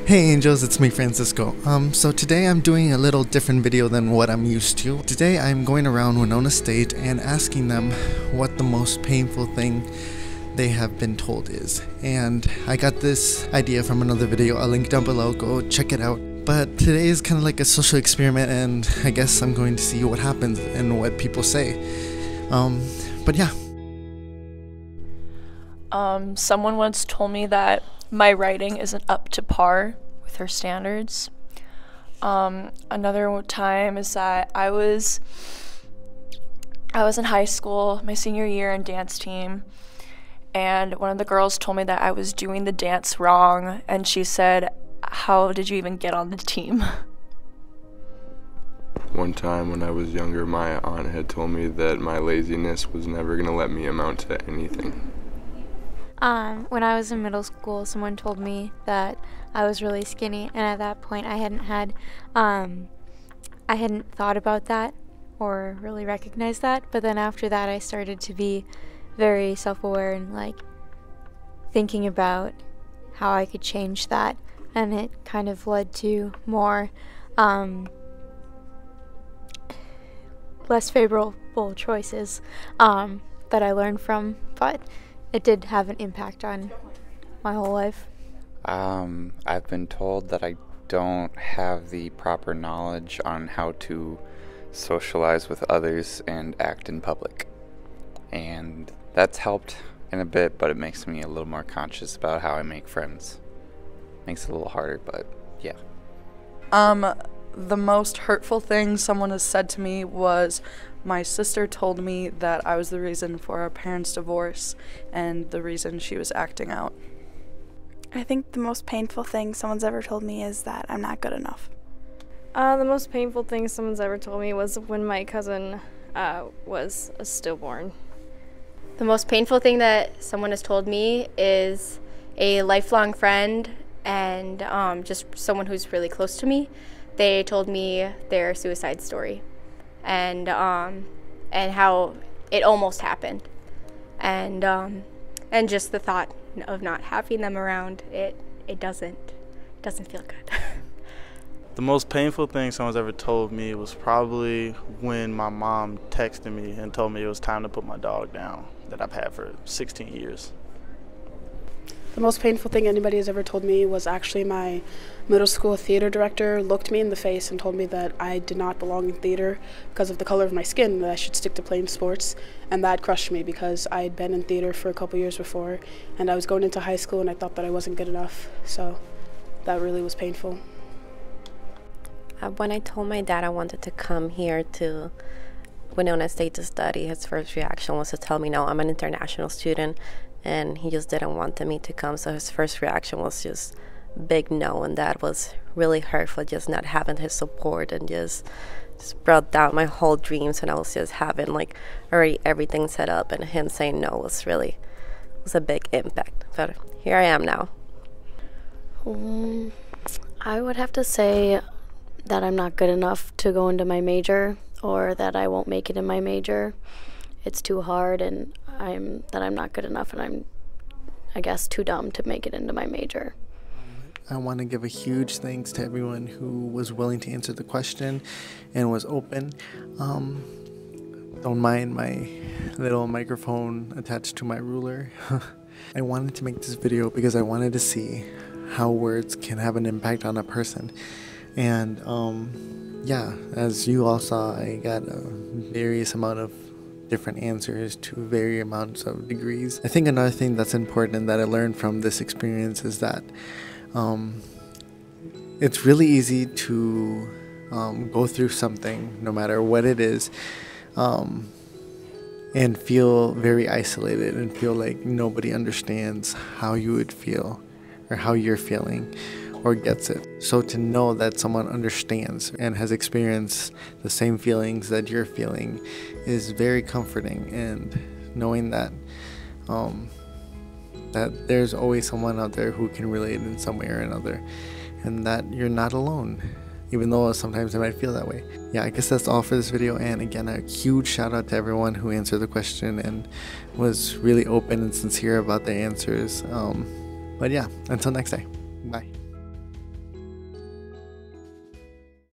Hey angels, it's me Francisco. So today I'm doing a little different video than what I'm used to. Today I'm going around Winona State and asking them what the most painful thing they have been told is. And I got this idea from another video, I'll link down below, go check it out. But today is kind of like a social experiment and I guess I'm going to see what happens and what people say. But yeah. Someone once told me that my writing isn't up to par with her standards. Another time is that I was in high school, my senior year in dance team, and one of the girls told me that I was doing the dance wrong, and she said, "How did you even get on the team?" One time when I was younger, my aunt had told me that my laziness was never going to let me amount to anything. When I was in middle school, someone told me that I was really skinny, and at that point I hadn't thought about that or really recognized that, but then after that I started to be very self-aware and like thinking about how I could change that, and it kind of led to more less favorable choices that I learned from, but it did have an impact on my whole life. I've been told that I don't have the proper knowledge on how to socialize with others and act in public. And that's helped in a bit, but it makes me a little more conscious about how I make friends. Makes it a little harder, but yeah. The most hurtful thing someone has said to me was my sister told me that I was the reason for our parents' divorce and the reason she was acting out. I think the most painful thing someone's ever told me is that I'm not good enough. The most painful thing someone's ever told me was when my cousin was a stillborn. The most painful thing that someone has told me is a lifelong friend and just someone who's really close to me. They told me their suicide story and how it almost happened, and just the thought of not having them around, it doesn't feel good. The most painful thing someone's ever told me was probably when my mom texted me and told me it was time to put my dog down that I've had for 16 years. The most painful thing anybody has ever told me was actually my middle school theater director looked me in the face and told me that I did not belong in theater because of the color of my skin, that I should stick to playing sports, and that crushed me because I had been in theater for a couple years before and I was going into high school and I thought that I wasn't good enough, so that really was painful. When I told my dad I wanted to come here to Winona State to study, his first reaction was to tell me, no, I'm an international student, and he just didn't want me to come, so his first reaction was just big no, and that was really hurtful, just not having his support, and just brought down my whole dreams, and I was just having like already everything set up, and him saying no was a big impact. But here I am now. I would have to say that I'm not good enough to go into my major, or that I won't make it in my major. It's too hard, and I'm not good enough, and I'm, I guess, too dumb to make it into my major. I want to give a huge thanks to everyone who was willing to answer the question and was open. Don't mind my little microphone attached to my ruler. I wanted to make this video because I wanted to see how words can have an impact on a person. And yeah, as you all saw, I got a various amount of different answers to various amounts of degrees. I think another thing that's important that I learned from this experience is that it's really easy to go through something, no matter what it is, and feel very isolated and feel like nobody understands how you would feel or how you're feeling or gets it. So to know that someone understands and has experienced the same feelings that you're feeling is very comforting, and knowing that that there's always someone out there who can relate in some way or another, and that you're not alone, even though sometimes it might feel that way. Yeah, I guess that's all for this video, and again, a huge shout out to everyone who answered the question and was really open and sincere about their answers. But yeah, until next day.